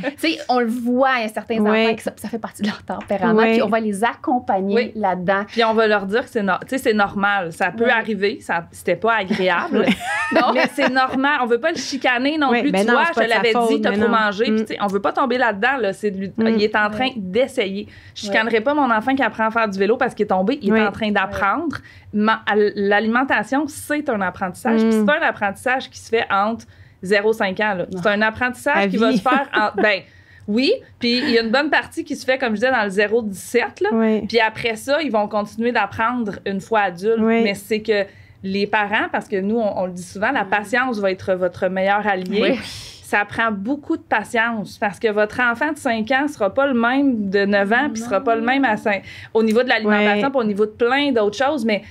On le voit, il y a certains enfants que ça fait partie de leur tempérament, puis on va les accompagner là-dedans. Puis on va leur dire que c'est normal. Ça peut arriver, c'était pas agréable, mais c'est normal. On veut pas le chicaner non plus. Tu vois, je te l'avais dit, t'as trop mangé. Puis, on veut pas tomber là-dedans. Là, il est en train d'essayer. Je chicanerai pas mon enfant qui apprend à faire du vélo parce qu'il est tombé. Il est en train d'apprendre. L'alimentation, c'est un apprentissage. Puis c'est pas un apprentissage qui se fait entre 0 et 5 ans. C'est un apprentissage qui va se faire oui, puis il y a une bonne partie qui se fait, comme je disais, dans le 0-17. Puis après ça, ils vont continuer d'apprendre une fois adultes. Mais c'est que les parents, parce que nous, on le dit souvent, la patience va être votre meilleur allié. Ça prend beaucoup de patience parce que votre enfant de 5 ans ne sera pas le même de 9 ans puis ne sera pas le même au niveau de l'alimentation puis au niveau de plein d'autres choses, mais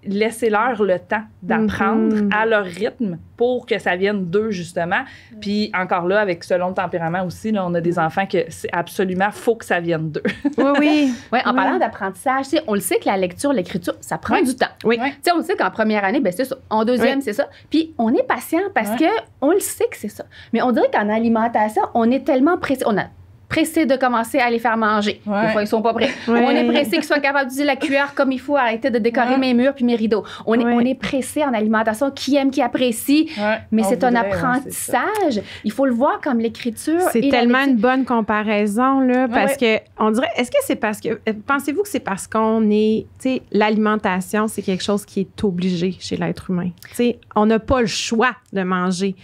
laissez-leur le temps d'apprendre à leur rythme pour que ça vienne d'eux, justement. Puis encore là, selon le tempérament aussi, là, on a des enfants que c'est absolument, faut que ça vienne d'eux. En parlant d'apprentissage, on le sait que la lecture, l'écriture, ça prend du temps. On le sait qu'en première année, c'est ça. En deuxième, c'est ça. Puis on est patient parce que on le sait que c'est ça. Mais on dirait qu'en alimentation, on est tellement pressé. On a pressé de commencer à les faire manger. Des fois, ils sont pas prêts. On est pressé qu'ils soient capables d'utiliser la cuillère comme il faut, arrêter de décorer mes murs puis mes rideaux. On est pressé en alimentation, qui aime, qui apprécie, mais c'est un apprentissage. Il faut le voir comme l'écriture. C'est tellement une bonne comparaison, là, parce que on dirait, est-ce que c'est parce que, pensez-vous que c'est parce qu'on est, tu sais, l'alimentation, c'est quelque chose qui est obligé chez l'être humain. Tu sais, on n'a pas le choix de manger.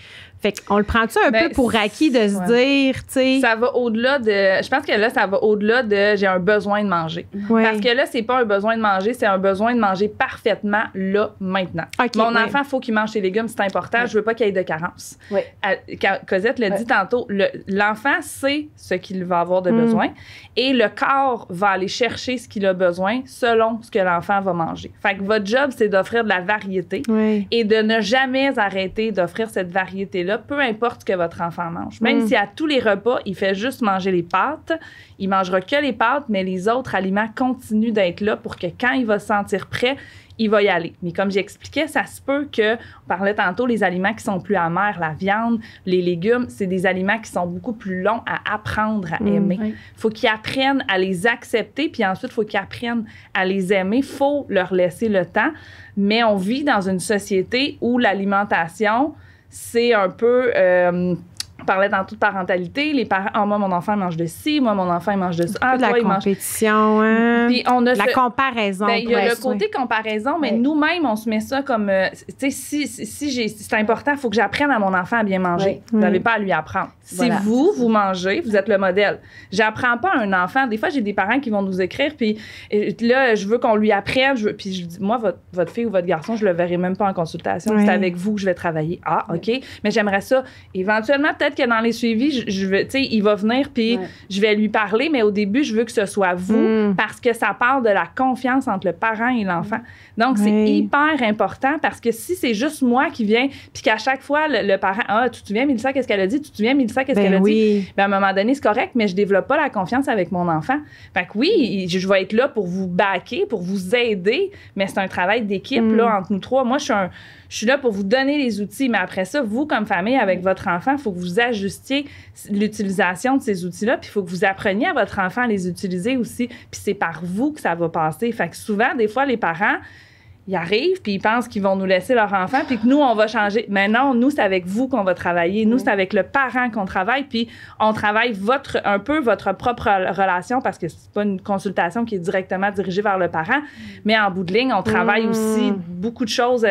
Fait qu'on le prend-tu un peu pour acquis de se dire, tu sais... Ça va au-delà de... Je pense que là, ça va au-delà de « j'ai un besoin de manger ». Parce que là, c'est pas un besoin de manger, c'est un besoin de manger parfaitement là, maintenant. Mon enfant, il faut qu'il mange ses légumes, c'est important. Je veux pas qu'il y ait de carence. Cosette l'a dit tantôt, l'enfant sait ce qu'il va avoir de besoin et le corps va aller chercher ce qu'il a besoin selon ce que l'enfant va manger. Fait que votre job, c'est d'offrir de la variété et de ne jamais arrêter d'offrir cette variété là, peu importe ce que votre enfant mange. Même si à tous les repas, il fait juste manger les pâtes, il mangera que les pâtes, mais les autres aliments continuent d'être là pour que quand il va se sentir prêt, il va y aller. Mais comme j'expliquais, ça se peut que, on parlait tantôt, les aliments qui sont plus amers, la viande, les légumes, c'est des aliments qui sont beaucoup plus longs à apprendre à aimer. Il faut qu'ils apprennent à les accepter, puis ensuite, il faut qu'ils apprennent à les aimer. Il faut leur laisser le temps. Mais on vit dans une société où l'alimentation, c'est un peu... on parlait tantôt de parentalité. Les parents, moi, mon enfant mange de ci, moi, mon enfant, il mange de ça. Ah, la compétition, hein? Puis on a la comparaison. Ben, il y a le côté comparaison, mais nous-mêmes, on se met ça comme... tu sais, si c'est important, il faut que j'apprenne à mon enfant à bien manger. Vous n'avez pas à lui apprendre. Si vous mangez, vous êtes le modèle. J'apprends pas à un enfant. Des fois, j'ai des parents qui vont nous écrire, puis là, je veux qu'on lui apprenne. Puis je dis, moi, votre fille ou votre garçon, je le verrai même pas en consultation. C'est avec vous que je vais travailler. Ah, OK. Mais j'aimerais ça. Éventuellement, peut-être que dans les suivis, il va venir, puis je vais lui parler, mais au début, je veux que ce soit vous, parce que ça parle de la confiance entre le parent et l'enfant. Donc, c'est hyper important, parce que si c'est juste moi qui viens, puis qu'à chaque fois, le parent, ah, tu te souviens, Mélissa, qu'est-ce qu'elle a dit? Tu te souviens, Mélissa, qu'est-ce qu'elle a dit? Ben, à un moment donné, c'est correct, mais je développe pas la confiance avec mon enfant. Fait que oui, je vais être là pour vous backer, pour vous aider, mais c'est un travail d'équipe, là, entre nous trois. Moi, je suis là pour vous donner les outils, mais après ça, vous, comme famille, avec votre enfant, il faut que vous ajustiez l'utilisation de ces outils-là, puis il faut que vous appreniez à votre enfant à les utiliser aussi, puis c'est par vous que ça va passer. Fait que souvent, des fois, les parents, ils arrivent, puis ils pensent qu'ils vont nous laisser leur enfant, puis que nous, on va changer. Mais non, nous, c'est avec vous qu'on va travailler. Nous, c'est avec le parent qu'on travaille, puis on travaille un peu votre propre relation, parce que c'est pas une consultation qui est directement dirigée vers le parent, mais en bout de ligne, on travaille aussi beaucoup de choses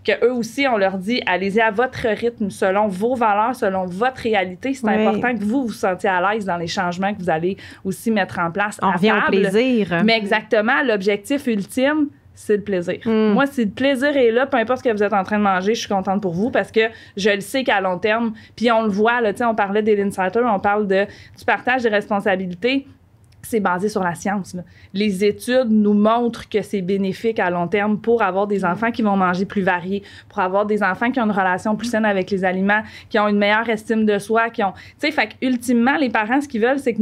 que eux aussi, on leur dit, allez-y à votre rythme, selon vos valeurs, selon votre réalité. C'est important que vous vous sentiez à l'aise dans les changements que vous allez aussi mettre en place à table. On revient au plaisir. Mais exactement, l'objectif ultime, c'est le plaisir. Moi, si le plaisir est là, peu importe ce que vous êtes en train de manger, je suis contente pour vous parce que je le sais qu'à long terme, puis on le voit, là, on parlait d'Hélène Satter, on parle du partage des responsabilités. C'est basé sur la science. Là. Les études nous montrent que c'est bénéfique à long terme pour avoir des enfants qui vont manger plus variés, pour avoir des enfants qui ont une relation plus saine avec les aliments, qui ont une meilleure estime de soi, qui ont... Tu sais, fait qu'ultimement, les parents, ce qu'ils veulent, c'est que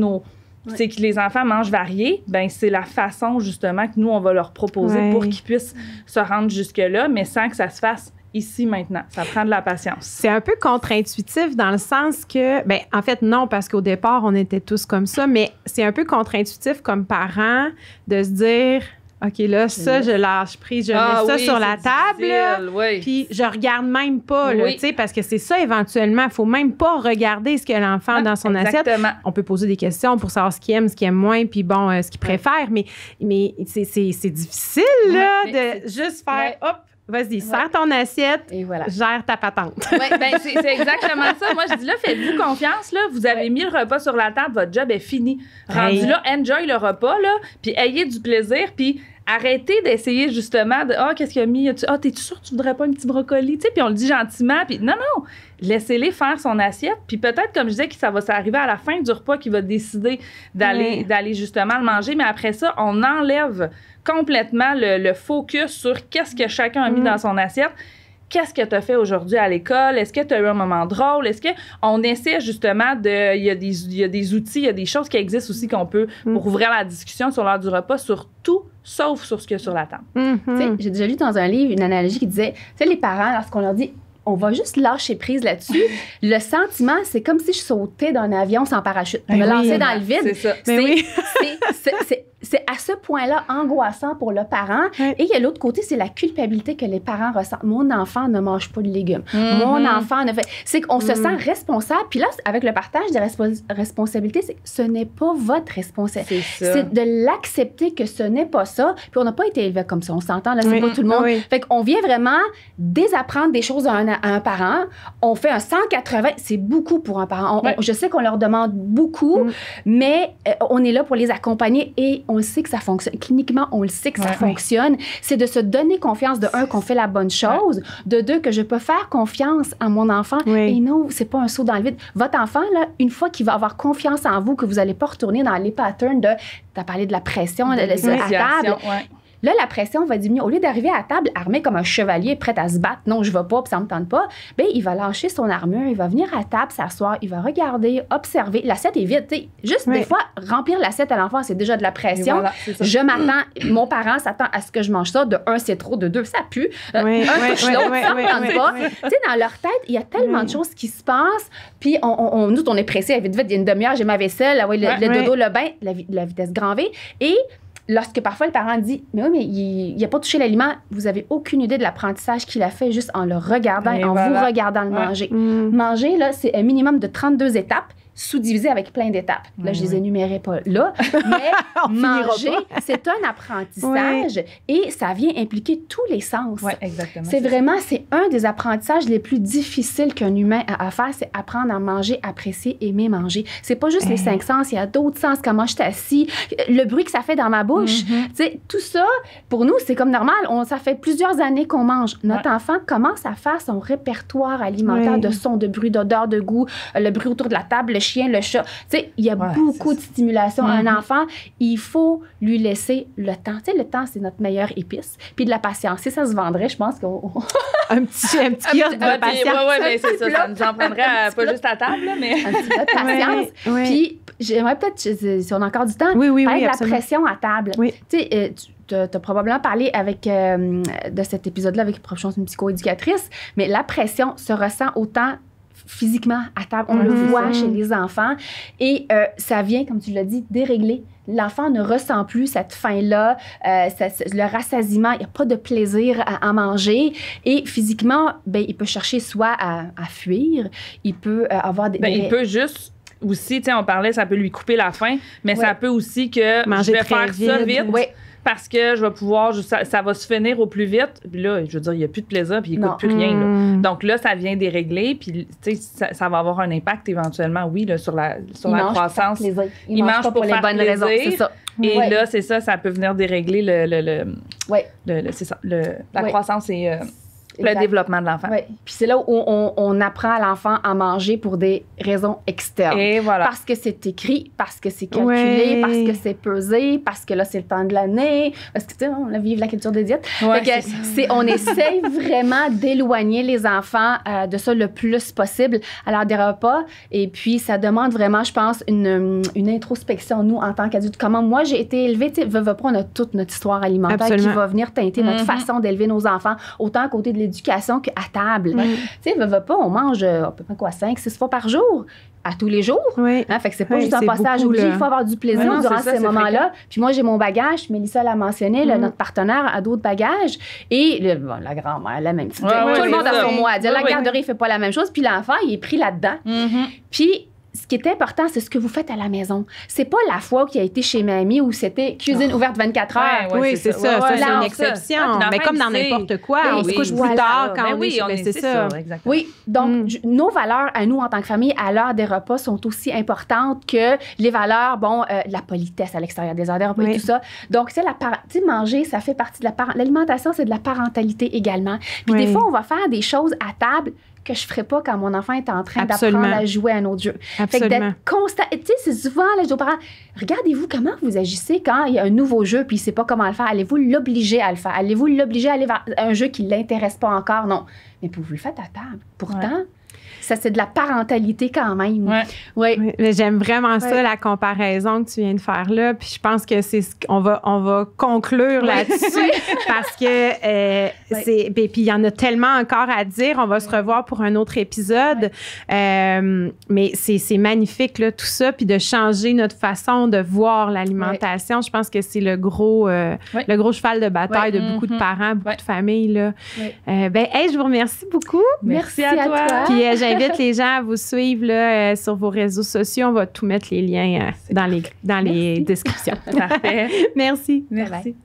c'est que les enfants mangent variés, ben c'est la façon, justement, que nous, on va leur proposer pour qu'ils puissent se rendre jusque-là, mais sans que ça se fasse ici, maintenant. Ça prend de la patience. C'est un peu contre-intuitif dans le sens que, ben en fait, non, parce qu'au départ, on était tous comme ça, mais c'est un peu contre-intuitif comme parent de se dire... OK, là, ça, je lâche prise, je mets ça sur la table, puis je regarde même pas, là, tu sais, parce que c'est ça, éventuellement. Il faut même pas regarder ce que l'enfant a dans son assiette. On peut poser des questions pour savoir ce qu'il aime moins, puis bon, ce qu'il préfère, mais c'est difficile, là, de juste faire, hop, vas-y, serre ton assiette, et voilà. Gère ta patente. Oui, ben c'est exactement ça. Moi, je dis là, faites-vous confiance, là. Vous avez mis le repas sur la table, votre job est fini. Rendu là, enjoy le repas, là, puis ayez du plaisir, puis arrêtez d'essayer justement de qu'est-ce qu'il a mis? T'es-tu sûr que tu voudrais pas un petit brocoli? Tu sais, puis on le dit gentiment, puis non, laissez-les faire son assiette, puis peut-être, comme je disais, que ça va s'arriver à la fin du repas qu'il va décider d'aller justement le manger, mais après ça, on enlève complètement le focus sur qu'est-ce que chacun a mis dans son assiette. Qu'est-ce que tu as fait aujourd'hui à l'école? Est-ce que tu as eu un moment drôle? Est-ce qu'on essaie justement de... Il y a des outils, il y a des choses qui existent aussi qu'on peut, pour ouvrir la discussion sur l'heure du repas, sur tout, sauf sur ce qu'il y a sur la table. Tu sais, j'ai déjà lu dans un livre une analogie qui disait, tu sais, les parents, lorsqu'on leur dit, on va juste lâcher prise là-dessus, le sentiment, c'est comme si je sautais d'un avion sans parachute. Je me lançais dans le vide. C'est ça. C'est à ce point-là angoissant pour le parent. Et il y a l'autre côté, c'est la culpabilité que les parents ressentent. Mon enfant ne mange pas de légumes. Mon enfant ne fait... C'est qu'on se sent responsable. Puis là, avec le partage des responsabilités, c'est que ce n'est pas votre responsabilité. C'est de l'accepter que ce n'est pas ça. Puis on n'a pas été élevé comme ça. On s'entend, là, c'est pas tout le monde. Fait qu'on vient vraiment désapprendre des choses à un parent. On fait un 180. C'est beaucoup pour un parent. Je sais qu'on leur demande beaucoup, mais on est là pour les accompagner et on le sait que ça fonctionne. Cliniquement, on le sait que ça fonctionne. C'est de se donner confiance, de un, qu'on fait la bonne chose, de deux, que je peux faire confiance à mon enfant. Et non, c'est pas un saut dans le vide. Votre enfant, là, une fois qu'il va avoir confiance en vous, que vous n'allez pas retourner dans les patterns de... Tu as parlé de la pression, à table. Là, la pression va diminuer. Au lieu d'arriver à la table armé comme un chevalier, prêt à se battre, non, je ne vais pas, puis ça ne me tente pas, bien, il va lâcher son armure, il va venir à la table, s'asseoir, il va regarder, observer. L'assiette est vide. T'sais, juste des fois, remplir l'assiette à l'enfant, c'est déjà de la pression. Voilà, je m'attends, mon parent s'attend à ce que je mange ça. De un, c'est trop. De deux, ça pue. Un touche l'autre, ça ne tente pas. Tu sais, dans leur tête, il y a tellement de choses qui se passent. Puis, nous, on est pressés. Vite, il y a une demi-heure, j'ai ma vaisselle, le dodo, le bain, la vitesse grand V. Et lorsque parfois le parent dit « Mais oui, mais il n'a pas touché l'aliment », vous n'avez aucune idée de l'apprentissage qu'il a fait juste en le regardant et en vous regardant le manger. Manger, là, c'est un minimum de 32 étapes, sous-divisé avec plein d'étapes. Là, je les énumérais pas là, mais manger, c'est un apprentissage et ça vient impliquer tous les sens. Oui, exactement. C'est un des apprentissages les plus difficiles qu'un humain a à faire, c'est apprendre à manger, apprécier, aimer manger. C'est pas juste les 5 sens, il y a d'autres sens, comment je suis assis, le bruit que ça fait dans ma bouche. Tu sais, tout ça, pour nous, c'est comme normal. Ça fait plusieurs années qu'on mange. Notre enfant commence à faire son répertoire alimentaire de sons, de bruit, d'odeur, de goût, le bruit autour de la table, le chien, le chat. Tu sais, il y a beaucoup de stimulation. Un enfant, il faut lui laisser le temps. Tu sais, le temps, c'est notre meilleure épice. Puis de la patience. Si ça se vendrait, je pense qu'on... un petit kiosque de patience. Oui, mais c'est ça. Ça nous en prendrait pas juste à table, mais... Un petit peu de patience. Puis j'aimerais peut-être, si on a encore du temps, parler de la pression à table. Tu sais, tu as probablement parlé de cet épisode-là avec, je pense, une psychoéducatrice, mais la pression se ressent autant physiquement à table. On le voit chez les enfants et ça vient, comme tu l'as dit, dérégler. L'enfant ne ressent plus cette faim-là, le rassasiement, il n'y a pas de plaisir à manger et physiquement, ben, il peut chercher soit à fuir, il peut avoir des... il peut juste... Aussi, tu sais, on parlait, ça peut lui couper la faim, mais ça peut aussi que manger je vais faire vite. Ça vite parce que je vais pouvoir, ça va se finir au plus vite. Puis là, je veux dire, il n'y a plus de plaisir, puis il ne coûte plus rien. Là. Donc là, ça vient dérégler, puis tu sais, ça va avoir un impact éventuellement, oui, là, sur la croissance. Il mange pas pour les bonnes raisons, c'est ça. Et là, c'est ça peut venir dérégler la croissance et... le développement de l'enfant. Oui. Puis c'est là où on apprend à l'enfant à manger pour des raisons externes. Et voilà. Parce que c'est écrit, parce que c'est calculé, parce que c'est pesé, parce que là, c'est le temps de l'année, parce que, tu sais, on a vécu la culture des diètes. On essaye vraiment d'éloigner les enfants de ça le plus possible à l'heure des repas. Et puis, ça demande vraiment, je pense, une introspection, nous, en tant qu'adultes. Comment moi, j'ai été élevée, tu sais, on a toute notre histoire alimentaire qui va venir teinter notre façon d'élever nos enfants, autant à côté de l'éducation qu'à table. Tu sais, pas, on mange à peu près 5-6 fois par jour, à tous les jours. Hein, fait que c'est pas juste un passage obligé, il faut avoir du plaisir durant ces moments-là. Puis moi, j'ai mon bagage, Mélissa l'a mentionné, notre partenaire a d'autres bagages, et la grand-mère, la même petite. Tout le monde a son mot à dire. La garderie ne fait pas la même chose, puis l'enfant, il est pris là-dedans. Puis ce qui est important, c'est ce que vous faites à la maison. C'est pas la fois qui a été chez mamie où c'était cuisine ouverte 24 heures. Oui, c'est ça. Ça, c'est une exception. Mais comme dans n'importe quoi, on se couche plus tard quand c'est ça. Oui, donc nos valeurs à nous en tant que famille à l'heure des repas sont aussi importantes que les valeurs, la politesse à l'extérieur des heures des repas et tout ça. Donc, tu sais, manger, ça fait partie de l'alimentation, c'est de la parentalité également. Puis des fois, on va faire des choses à table que je ne ferais pas quand mon enfant est en train d'apprendre à jouer à un autre jeu. Fait que d'être constant. Tu sais, c'est souvent, là, je dis aux parents, regardez-vous comment vous agissez quand il y a un nouveau jeu puis il ne sait pas comment le faire. Allez-vous l'obliger à le faire? Allez-vous l'obliger à aller vers un jeu qui ne l'intéresse pas encore? Non. Mais vous le faites à table. Pourtant, ça, c'est de la parentalité quand même. Oui. Mais j'aime vraiment ça, la comparaison que tu viens de faire là. Puis je pense que c'est ce qu'on va conclure là-dessus parce que puis il y en a tellement encore à dire. On va se revoir pour un autre épisode. Mais c'est magnifique, là, tout ça. Puis de changer notre façon de voir l'alimentation. Je pense que c'est le gros cheval de bataille de beaucoup de parents, beaucoup de familles. Là. Je vous remercie beaucoup. Merci à toi. Puis j'invite les gens à vous suivre là, sur vos réseaux sociaux. On va tout mettre les liens dans les descriptions. Parfait. Merci. Merci.